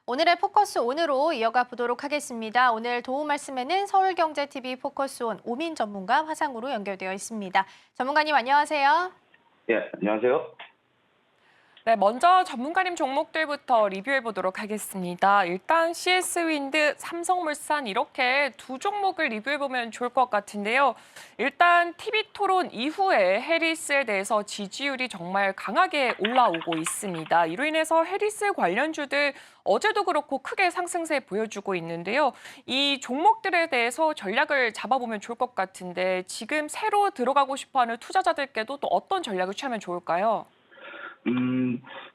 오늘의 포커스 온으로 이어가 보도록 하겠습니다. 오늘 도움 말씀에는 서울경제TV 포커스 온 오민 전문가 화상으로 연결되어 있습니다. 전문가님 안녕하세요. 예, 안녕하세요. 네, 먼저 전문가님 종목들부터 리뷰해 보도록 하겠습니다. 일단 CS윈드, 삼성물산 이렇게 두 종목을 리뷰해 보면 좋을 것 같은데요. 일단 TV토론 이후에 해리스에 대해서 지지율이 정말 강하게 올라오고 있습니다. 이로 인해서 해리스 관련주들 어제도 그렇고 크게 상승세 보여주고 있는데요. 이 종목들에 대해서 전략을 잡아보면 좋을 것 같은데 지금 새로 들어가고 싶어하는 투자자들께도 또 어떤 전략을 취하면 좋을까요?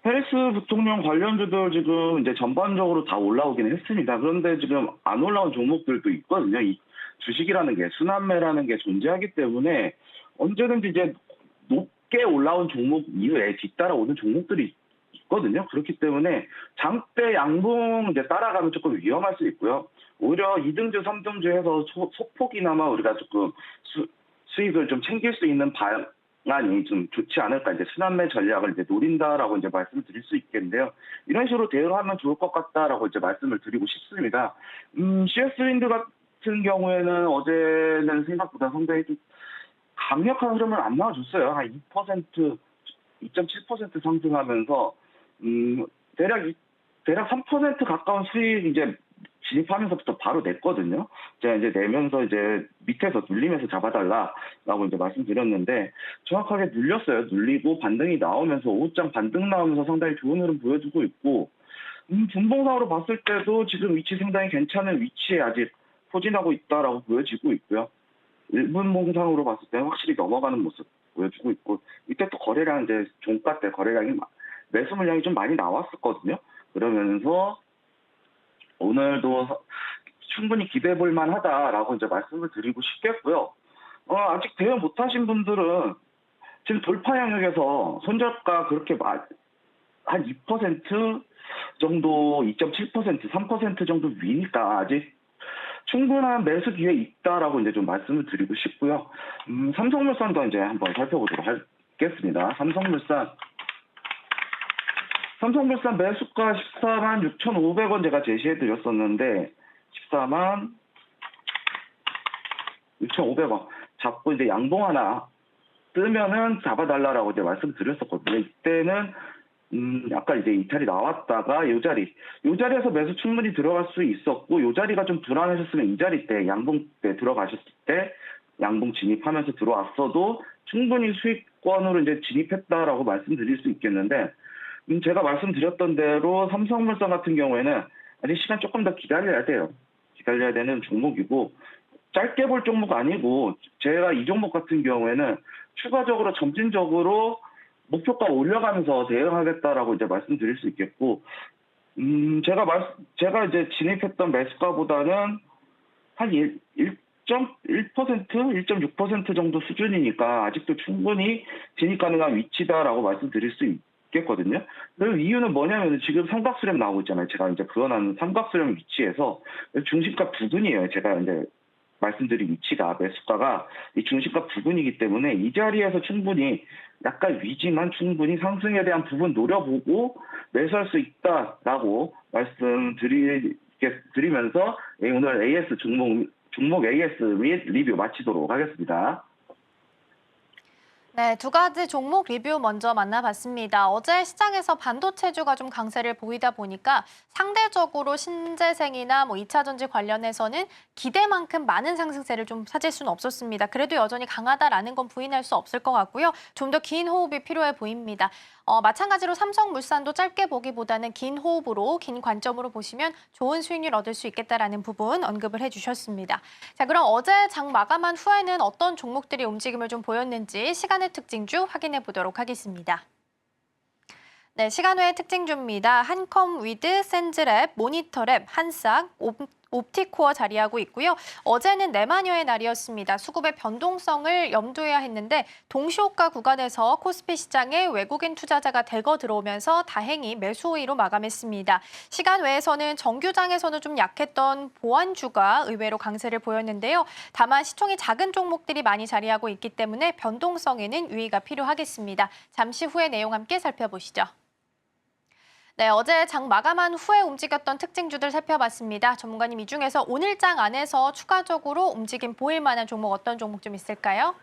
해리스 부통령 관련주들 지금 이제 전반적으로 다 올라오긴 했습니다. 그런데 지금 안 올라온 종목들도 있거든요. 이 주식이라는 게 순환매라는 게 존재하기 때문에 언제든지 이제 높게 올라온 종목 이후에 뒤따라 오는 종목들이 있거든요. 그렇기 때문에 장대 양봉 이제 따라가면 조금 위험할 수 있고요. 오히려 2등주, 3등주 해서 소폭이나마 우리가 조금 수익을 좀 챙길 수 있는 방안이 좀 좋지 않을까, 이제 순환매 전략을 이제 노린다라고 이제 말씀을 드릴 수 있겠는데요. 이런 식으로 대응하면 좋을 것 같다라고 이제 말씀을 드리고 싶습니다. CS 윈드 같은 경우에는 어제는 생각보다 상당히 좀 강력한 흐름을 안 나와줬어요. 한 2%, 2.7% 상승하면서 대략 3% 가까운 수익 이제 진입하면서부터 바로 냈거든요. 제가 이제 내면서 이제 밑에서 눌리면서 잡아달라라고 이제 말씀드렸는데 정확하게 눌렸어요. 눌리고 반등이 나오면서 오후장 반등 나오면서 상당히 좋은 흐름 보여주고 있고, 분봉상으로 봤을 때도 지금 위치 상당히 괜찮은 위치에 아직 포진하고 있다라고 보여지고 있고요. 1분 봉상으로 봤을 때 확실히 넘어가는 모습 보여주고 있고, 이때 또 거래량 이제 종가 때 거래량이 매수 물량이 좀 많이 나왔었거든요. 그러면서 오늘도 충분히 기대해 볼 만하다라고 이제 말씀을 드리고 싶겠고요. 아직 대응 못하신 분들은 지금 돌파 영역에서 손절가 그렇게 한 2% 정도, 2.7%, 3% 정도 위니까 아직 충분한 매수 기회 있다라고 이제 좀 말씀을 드리고 싶고요. 삼성물산도 이제 한번 살펴보도록 하겠습니다. 삼성물산 매수가 14만 6,500원 제가 제시해 드렸었는데 14만 6,500원 잡고 이제 양봉 하나 뜨면은 잡아달라라고 이제 말씀드렸었거든요. 이때는 약간 이제 이탈이 나왔다가 요 자리에서 매수 충분히 들어갈 수 있었고, 요 자리가 좀 불안하셨으면 이 자리 때 양봉 때 들어가셨을 때 양봉 진입하면서 들어왔어도 충분히 수익권으로 이제 진입했다라고 말씀드릴 수 있겠는데, 제가 말씀드렸던 대로 삼성물산 같은 경우에는 아직 시간 조금 더 기다려야 돼요. 기다려야 되는 종목이고, 짧게 볼 종목 아니고, 제가 이 종목 같은 경우에는 추가적으로 점진적으로 목표가 올려가면서 대응하겠다라고 이제 말씀드릴 수 있겠고, 제가 이제 진입했던 매수가보다는 한 1.1%, 1.6% 정도 수준이니까 아직도 충분히 진입 가능한 위치다라고 말씀드릴 수 있겠거든요. 그 이유는 뭐냐면 지금 삼각수렴 나오고 있잖아요. 제가 이제 그어놓은 삼각수렴 위치에서 중심가 부근이에요. 제가 이제 말씀드린 위치가, 매수가가 이 중심가 부근이기 때문에 이 자리에서 충분히 약간 위지만 충분히 상승에 대한 부분 노려보고 매수할 수 있다라고 말씀드리면서 오늘 AS 종목 AS 및 리뷰 마치도록 하겠습니다. 네, 두 가지 종목 리뷰 먼저 만나봤습니다. 어제 시장에서 반도체주가 좀 강세를 보이다 보니까 상대적으로 신재생이나 2차 전지 관련해서는 기대만큼 많은 상승세를 좀 찾을 수는 없었습니다. 그래도 여전히 강하다라는 건 부인할 수 없을 것 같고요. 좀 더 긴 호흡이 필요해 보입니다. 마찬가지로 삼성물산도 짧게 보기보다는 긴 호흡으로, 긴 관점으로 보시면 좋은 수익률 얻을 수 있겠다라는 부분 언급을 해주셨습니다. 자, 그럼 어제 장 마감한 후에는 어떤 종목들이 움직임을 좀 보였는지 시간의 특징주 확인해 보도록 하겠습니다. 네, 시간외의 특징주입니다. 한컴위드, 센즈랩, 모니터랩, 한싹, 옵티코어 자리하고 있고요. 어제는 네마녀의 날이었습니다. 수급의 변동성을 염두해야 했는데 동시호가 구간에서 코스피 시장에 외국인 투자자가 대거 들어오면서 다행히 매수 우위로 마감했습니다. 시간 외에서는 정규장에서는 좀 약했던 보안주가 의외로 강세를 보였는데요. 다만 시총이 작은 종목들이 많이 자리하고 있기 때문에 변동성에는 유의가 필요하겠습니다. 잠시 후에 내용 함께 살펴보시죠. 네, 어제 장 마감한 후에 움직였던 특징주들 살펴봤습니다. 전문가님, 이 중에서 오늘 장 안에서 추가적으로 움직임 보일 만한 종목 어떤 종목 좀 있을까요?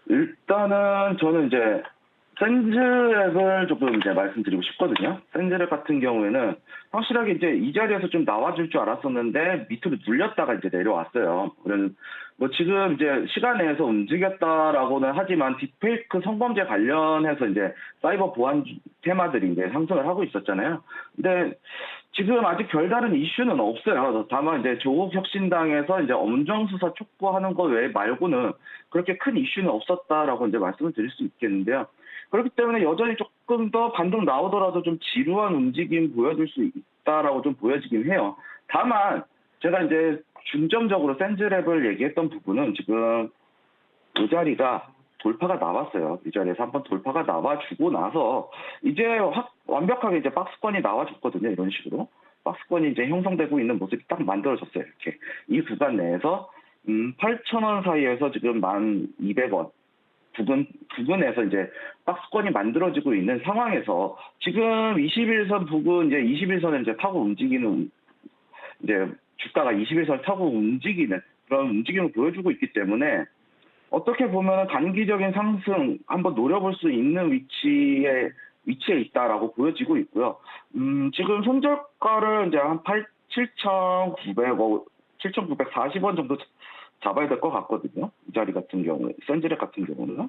일단은 저는 이제 센즈랩을 조금 이제 말씀드리고 싶거든요. 센즈랩 같은 경우에는 확실하게 이제 이 자리에서 좀 나와줄 줄 알았었는데 밑으로 눌렸다가 이제 내려왔어요. 그래서 뭐 지금 이제 시간 내에서 움직였다라고는 하지만 딥페이크 성범죄 관련해서 이제 사이버 보안 테마들이 이제 상승을 하고 있었잖아요. 근데 지금 아직 별다른 이슈는 없어요. 다만 이제 조국 혁신당에서 이제 엄정수사 촉구하는 거 외에 말고는 그렇게 큰 이슈는 없었다라고 이제 말씀을 드릴 수 있겠는데요. 그렇기 때문에 여전히 조금 더 반등 나오더라도 좀 지루한 움직임 보여줄 수 있다라고 좀 보여지긴 해요. 다만 제가 이제 중점적으로 센즈랩을 얘기했던 부분은 지금 이 자리가 돌파가 나왔어요. 이 자리에서 한번 돌파가 나와주고 나서 이제 완벽하게 이제 박스권이 나와줬거든요. 이런 식으로. 박스권이 이제 형성되고 있는 모습이 딱 만들어졌어요. 이렇게. 이 구간 내에서 8,000원 사이에서 지금 1,200원. 부근에서 이제 박스권이 만들어지고 있는 상황에서 지금 21선 부근 이제 21선을 이제 타고 움직이는 이제 주가가 21선을 타고 움직이는 그런 움직임을 보여주고 있기 때문에 어떻게 보면 단기적인 상승 한번 노려볼 수 있는 위치에 있다라고 보여지고 있고요. 지금 손절가를 이제 한 7,900원, 7,940원 정도 잡아야 될 것 같거든요. 이 자리 같은 경우에, 센즈랩 같은 경우는.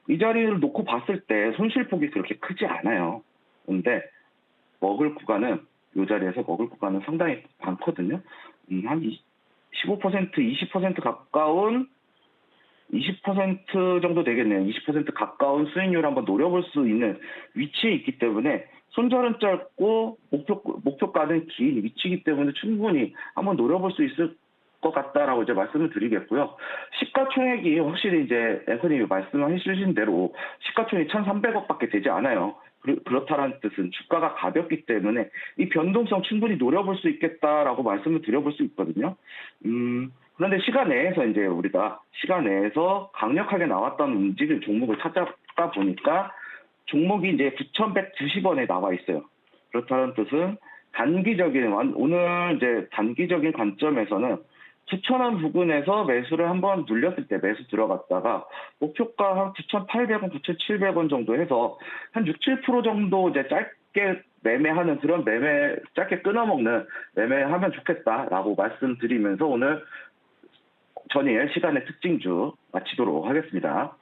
이 자리를 놓고 봤을 때 손실폭이 그렇게 크지 않아요. 근데 먹을 구간은, 이 자리에서 먹을 구간은 상당히 많거든요. 한 15%, 20% 가까운 20% 정도 되겠네요. 20% 가까운 수익률 한번 노려볼 수 있는 위치에 있기 때문에 손절은 짧고 목표가는 긴 위치이기 때문에 충분히 한번 노려볼 수 있을 것 같다라고 이제 말씀을 드리겠고요. 시가총액이 확실히 이제 앵커님이 말씀해 주신 대로 시가총액이 1,300억밖에 되지 않아요. 그렇다는 뜻은 주가가 가볍기 때문에 이 변동성 충분히 노려볼 수 있겠다라고 말씀을 드려볼 수 있거든요. 그런데 시간 내에서 이제 우리가 시간 내에서 강력하게 나왔던 움직일 종목을 찾아다 보니까 종목이 이제 9,190원에 나와 있어요. 그렇다는 뜻은 오늘 이제 단기적인 관점에서는 9,000원 부근에서 매수를 한번 눌렸을 때 매수 들어갔다가 목표가 한 9,800원, 9,700원 정도 해서 한 6, 7% 정도 이제 짧게 매매하는 그런 짧게 끊어먹는 매매하면 좋겠다라고 말씀드리면서 오늘 전일 시간의 특징주 마치도록 하겠습니다.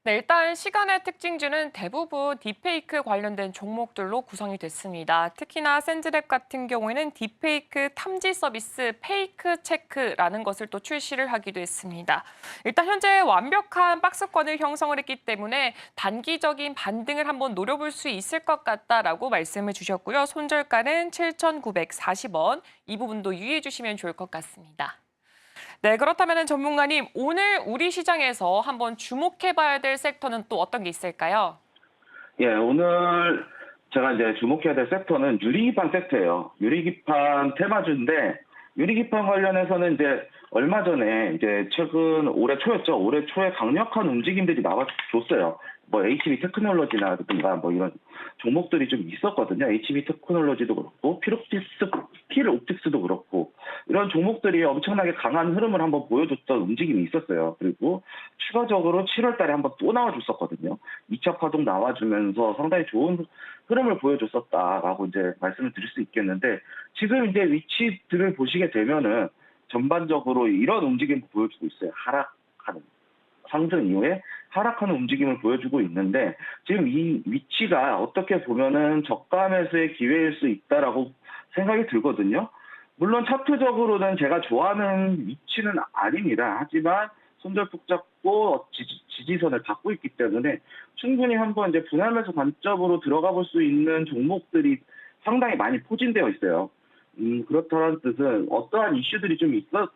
네, 일단 시간의 특징주는 대부분 딥페이크 관련된 종목들로 구성이 됐습니다. 특히나 센즈랩 같은 경우에는 딥페이크 탐지 서비스 페이크 체크라는 것을 또 출시를 하기도 했습니다. 일단 현재 완벽한 박스권을 형성을 했기 때문에 단기적인 반등을 한번 노려볼 수 있을 것 같다라고 말씀을 주셨고요. 손절가는 7,940원. 이 부분도 유의해 주시면 좋을 것 같습니다. 네, 그렇다면 전문가님, 오늘 우리 시장에서 한번 주목해봐야 될 섹터는 또 어떤 게 있을까요? 예, 오늘 제가 이제 주목해야 될 섹터는 유리기판 섹터예요. 유리기판 테마주인데 유리기판 관련해서는 이제 얼마 전에 이제 최근 올해 초였죠. 올해 초에 강력한 움직임들이 나와줬어요. 뭐 HB 테크놀로지라든가 뭐 이런 종목들이 좀 있었거든요. HB 테크놀로지도 그렇고 필옵틱스도 그렇고 이런 종목들이 엄청나게 강한 흐름을 한번 보여줬던 움직임이 있었어요. 그리고 추가적으로 7월 달에 한번 또 나와줬었거든요. 2차 파동 나와주면서 상당히 좋은 흐름을 보여줬었다라고 이제 말씀을 드릴 수 있겠는데 지금 이제 위치들을 보시게 되면은 전반적으로 이런 움직임을 보여주고 있어요. 하락하는. 상승 이후에 하락하는 움직임을 보여주고 있는데 지금 이 위치가 어떻게 보면은 저가 매수의 기회일 수 있다라고 생각이 들거든요. 물론 차트적으로는 제가 좋아하는 위치는 아닙니다. 하지만 손절폭 잡고 지지선을 받고 있기 때문에 충분히 한번 이제 분할 매수 관점으로 들어가 볼 수 있는 종목들이 상당히 많이 포진되어 있어요. 그렇다는 뜻은 어떠한 이슈들이 좀 있었던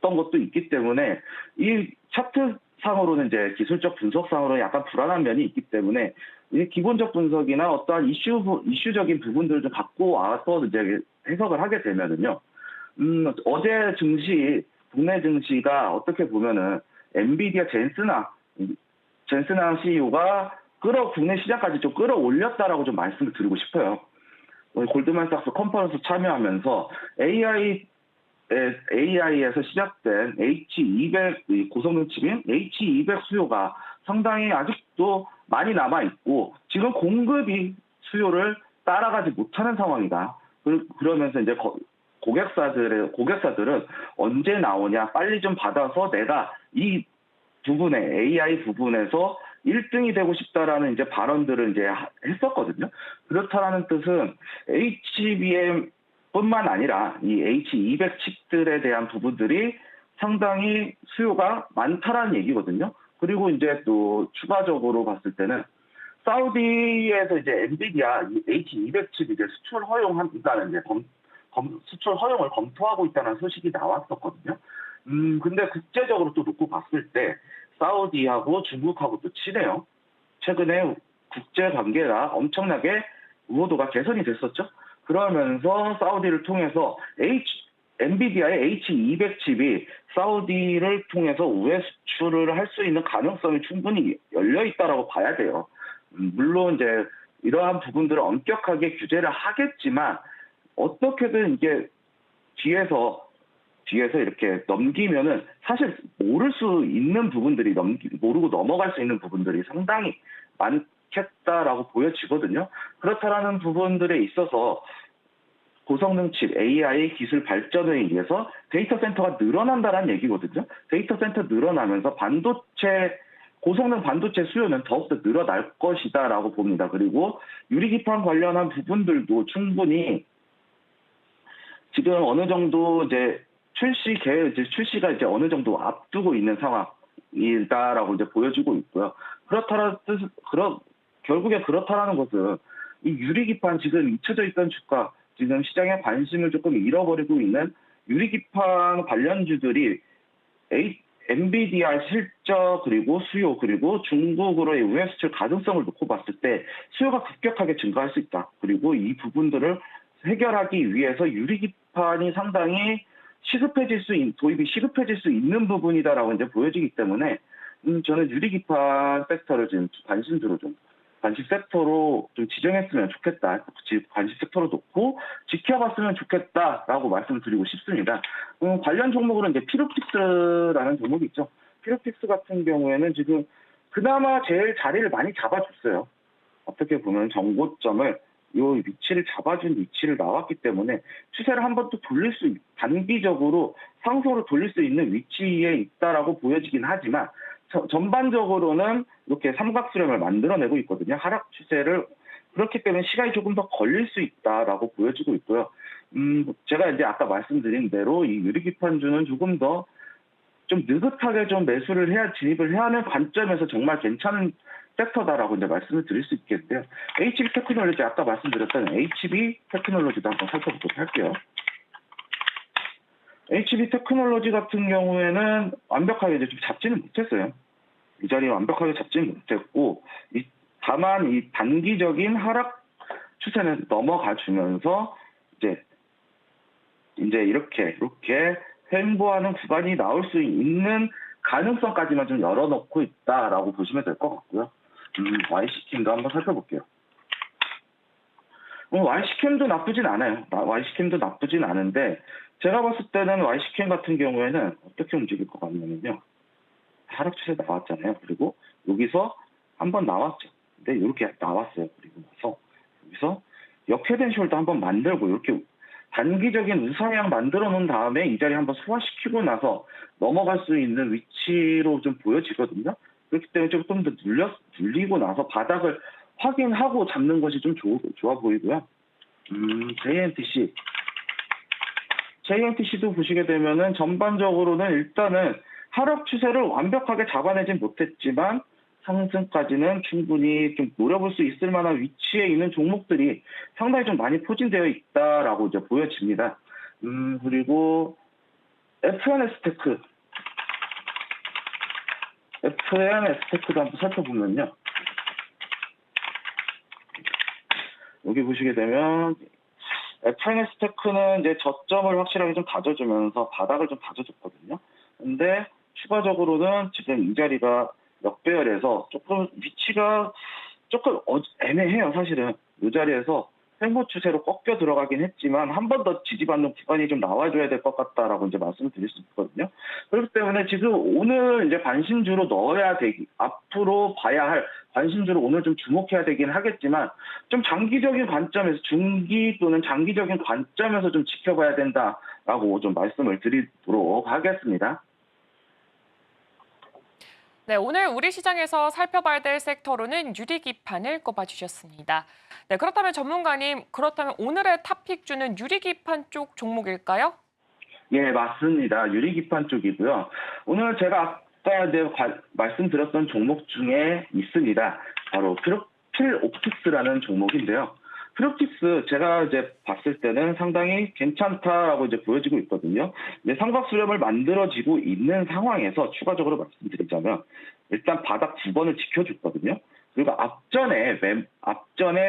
것도 있기 때문에 이 차트상으로는 이제 기술적 분석상으로 약간 불안한 면이 있기 때문에 이 기본적 분석이나 어떠한 이슈적인 부분들을 좀 갖고 와서 이제 해석을 하게 되면은요. 어제 국내 증시가 어떻게 보면은 엔비디아 젠스나 CEO가 국내 시장까지 좀 끌어올렸다라고 좀 말씀을 드리고 싶어요. 골드만삭스 컨퍼런스 참여하면서 AI에서 시작된 H200 고성능 칩인 H200 수요가 상당히 아직도 많이 남아 있고 지금 공급이 수요를 따라가지 못하는 상황이다. 그러면서 이제 고객사들은 언제 나오냐, 빨리 좀 받아서 내가 이 부분에 AI 부분에서 1등이 되고 싶다라는 이제 발언들을 이제 했었거든요. 그렇다라는 뜻은 HBM 뿐만 아니라 이 H200 칩들에 대한 부분들이 상당히 수요가 많다라는 얘기거든요. 그리고 이제 또 추가적으로 봤을 때는 사우디에서 이제 엔비디아 H200 칩 이제 수출 허용한다는 이제 수출 허용을 검토하고 있다는 소식이 나왔었거든요. 근데 국제적으로 또 놓고 봤을 때 사우디하고 중국하고 또 친해요. 최근에 국제 관계가 엄청나게 우호도가 개선이 됐었죠. 그러면서 사우디를 통해서 엔비디아의 H200 칩이 사우디를 통해서 우회 수출을 할 수 있는 가능성이 충분히 열려 있다라고 봐야 돼요. 물론 이제 이러한 부분들을 엄격하게 규제를 하겠지만 어떻게든 이게 뒤에서 이렇게 넘기면은 사실 모를 수 있는 부분들이 모르고 넘어갈 수 있는 부분들이 상당히 많겠다라고 보여지거든요. 그렇다라는 부분들에 있어서 고성능 칩 AI 기술 발전에 의해서 데이터 센터가 늘어난다는 얘기거든요. 데이터 센터 늘어나면서 고성능 반도체 수요는 더욱더 늘어날 것이다라고 봅니다. 그리고 유리기판 관련한 부분들도 충분히 지금 어느 정도 이제 출시가 이제 어느 정도 앞두고 있는 상황이다라고 이제 보여지고 있고요. 결국에 그렇다라는 것은 이 유리기판 지금 잊혀져 있던 주가, 지금 시장에 관심을 조금 잃어버리고 있는 유리기판 관련주들이 엔비디아 실적 그리고 수요 그리고 중국으로의 우회 수출 가능성을 놓고 봤을 때 수요가 급격하게 증가할 수 있다. 그리고 이 부분들을 해결하기 위해서 유리기판이 상당히 도입이 시급해질 수 있는 부분이다라고 이제 보여지기 때문에 저는 유리기판 섹터를 지금 관심 섹터로 좀 지정했으면 좋겠다. 관심 섹터로 놓고 지켜봤으면 좋겠다라고 말씀을 드리고 싶습니다. 관련 종목으로 이제 피로픽스라는 종목이 있죠. 피로픽스 같은 경우에는 지금 그나마 제일 자리를 많이 잡아줬어요. 어떻게 보면 정고점을 이 위치를 잡아준 위치를 나왔기 때문에 추세를 한번 또 단기적으로 상승으로 돌릴 수 있는 위치에 있다라고 보여지긴 하지만 전반적으로는 이렇게 삼각수렴을 만들어내고 있거든요. 하락 추세를. 그렇기 때문에 시간이 조금 더 걸릴 수 있다라고 보여지고 있고요. 제가 이제 아까 말씀드린 대로 이 유리기판주는 조금 더 좀 느긋하게 좀 진입을 해야 하는 관점에서 정말 괜찮은 섹터다라고 이제 말씀을 드릴 수 있겠는데요. HB 테크놀로지 아까 말씀드렸던 HB 테크놀로지도 한번 살펴보도록 할게요. HB 테크놀로지 같은 경우에는 완벽하게 이제 좀 잡지는 못했어요. 이 자리에 완벽하게 잡지는 못했고, 다만 이 단기적인 하락 추세는 넘어가 주면서 이제 이렇게 횡보하는 구간이 나올 수 있는 가능성까지만 좀 열어놓고 있다라고 보시면 될 것 같고요. YC캠도 한번 살펴볼게요. YC캠도 나쁘진 않아요. YC캠도 나쁘진 않은데 제가 봤을 때는 YC캠 같은 경우에는 어떻게 움직일 것 같냐면요. 하락 추세 나왔잖아요. 그리고 여기서 한번 나왔죠. 근데 이렇게 나왔어요. 그리고 나서 여기서 역회된 숄더 한번 만들고 이렇게 단기적인 우상향 만들어 놓은 다음에 이 자리 한번 소화시키고 나서 넘어갈 수 있는 위치로 좀 보여지거든요. 그렇기 때문에 조금 더 눌리고 나서 바닥을 확인하고 잡는 것이 좀 좋아 보이고요. JNTC도 보시게 되면은 전반적으로는 일단은 하락 추세를 완벽하게 잡아내진 못했지만 상승까지는 충분히 좀 노려볼 수 있을 만한 위치에 있는 종목들이 상당히 좀 많이 포진되어 있다라고 이제 보여집니다. 그리고 FNS테크도 한번 살펴보면요. 여기 보시게 되면 FNS테크는 이제 저점을 확실하게 좀 다져주면서 바닥을 좀 다져줬거든요. 근데 추가적으로는 지금 이 자리가 역배열해서 조금 위치가 조금 애매해요. 사실은 이 자리에서 횡보 추세로 꺾여 들어가긴 했지만 한 번 더 지지받는 구간이 좀 나와줘야 될 것 같다라고 이제 말씀을 드릴 수 있거든요. 그렇기 때문에 지금 오늘 이제 관심주로 넣어야 되기, 앞으로 봐야 할 관심주로 오늘 좀 주목해야 되긴 하겠지만 좀 장기적인 관점에서 중기 또는 장기적인 관점에서 좀 지켜봐야 된다라고 좀 말씀을 드리도록 하겠습니다. 네, 오늘 우리 시장에서 살펴봐야 될 섹터로는 유리기판을 꼽아주셨습니다. 네, 그렇다면 전문가님, 그렇다면 오늘의 탑픽주는 유리기판 쪽 종목일까요? 예, 맞습니다. 유리기판 쪽이고요. 오늘 제가 아까 이제 말씀드렸던 종목 중에 있습니다. 바로 필옵틱스라는 종목인데요. 필옵틱스 제가 이제 봤을 때는 상당히 괜찮다라고 이제 보여지고 있거든요. 이제 삼각수렴을 만들어지고 있는 상황에서 추가적으로 말씀드리자면 일단 바닥 9번을 지켜줬거든요. 그리고 앞전에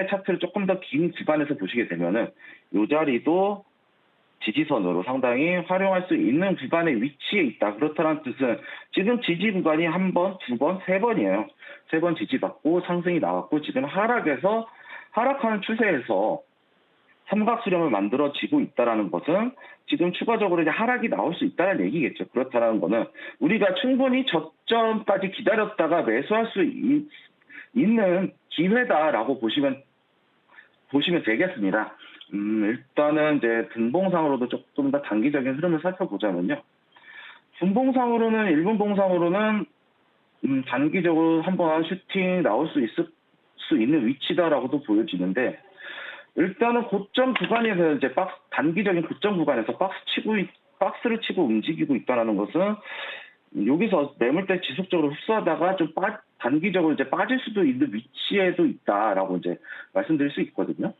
차트를 조금 더 긴 구간에서 보시게 되면은 이 자리도 지지선으로 상당히 활용할 수 있는 구간의 위치에 있다. 그렇다는 뜻은 지금 지지 구간이 한 번, 두 번, 세 번이에요. 세 번 지지받고 상승이 나왔고 지금 하락하는 추세에서 삼각수렴을 만들어지고 있다는 것은 지금 추가적으로 이제 하락이 나올 수 있다는 얘기겠죠. 그렇다는 거는 우리가 충분히 저점까지 기다렸다가 매수할 수 있는 기회다라고 보시면 되겠습니다. 일단은 이제 분봉상으로도 조금 더 단기적인 흐름을 살펴보자면요. 분봉상으로는, 일분 봉상으로는 단기적으로 한번 슈팅 나올 수 있는 위치다라고도 보여지는데, 일단은 고점 구간에서 이제 단기적인 고점 구간에서 박스를 치고 움직이고 있다는 것은 여기서 매물대 지속적으로 흡수하다가 좀 단기적으로 이제 빠질 수도 있는 위치에도 있다라고 이제 말씀드릴 수 있거든요.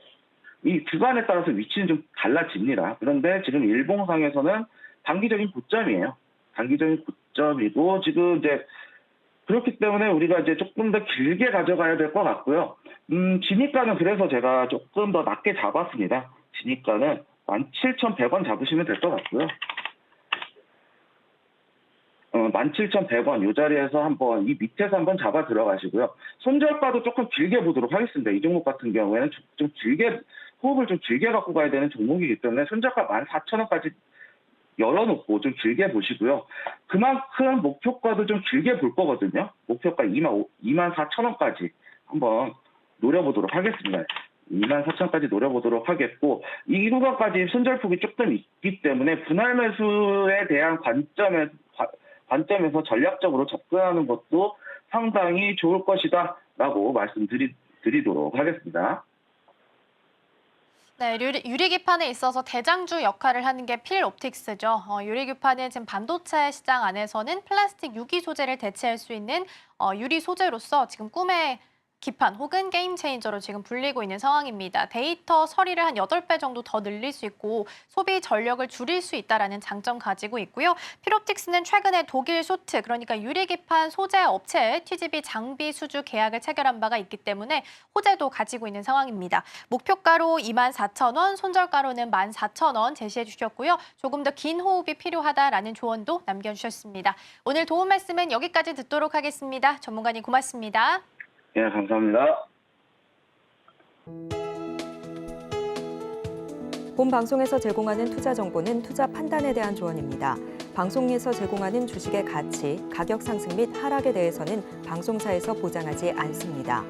이 구간에 따라서 위치는 좀 달라집니다. 그런데 지금 일봉상에서는 단기적인 고점이에요. 단기적인 고점이고 지금 이제 그렇기 때문에 우리가 이제 조금 더 길게 가져가야 될 것 같고요. 진입가는 그래서 제가 조금 더 낮게 잡았습니다. 진입가는 17,100원 잡으시면 될 것 같고요. 17,100원 이 자리에서 이 밑에서 한번 잡아 들어가시고요. 손절가도 조금 길게 보도록 하겠습니다. 이 종목 같은 경우에는 좀 길게 호흡을 좀 길게 갖고 가야 되는 종목이기 때문에 손절가 14,000원까지 열어놓고 좀 길게 보시고요. 그만큼 목표가도 좀 길게 볼 거거든요. 목표가 24,000원까지 한번 노려보도록 하겠습니다. 24,000원까지 노려보도록 하겠고, 이 구간까지 손절폭이 조금 있기 때문에 분할 매수에 대한 관점에서 전략적으로 접근하는 것도 상당히 좋을 것이다라고 말씀드리도록 하겠습니다. 네, 유리기판에 있어서 대장주 역할을 하는 게 필옵틱스죠. 유리기판은 지금 반도체 시장 안에서는 플라스틱 유기 소재를 대체할 수 있는 유리 소재로서 지금 꿈의 기판 혹은 게임 체인저로 지금 불리고 있는 상황입니다. 데이터 처리를 한 8배 정도 더 늘릴 수 있고 소비 전력을 줄일 수 있다는 장점 가지고 있고요. 필옵틱스는 최근에 독일 쇼트, 그러니까 유리기판 소재 업체에 TGV 장비 수주 계약을 체결한 바가 있기 때문에 호재도 가지고 있는 상황입니다. 목표가로 24,000원, 손절가로는 14,000원 제시해 주셨고요. 조금 더 긴 호흡이 필요하다라는 조언도 남겨주셨습니다. 오늘 도움 말씀은 여기까지 듣도록 하겠습니다. 전문가님 고맙습니다. 예, 감사합니다. 본 방송에서 제공하는 투자 정보는 투자 판단에 대한 조언입니다. 방송에서 제공하는 주식의 가치, 가격 상승 및 하락에 대해서는 방송사에서 보장하지 않습니다.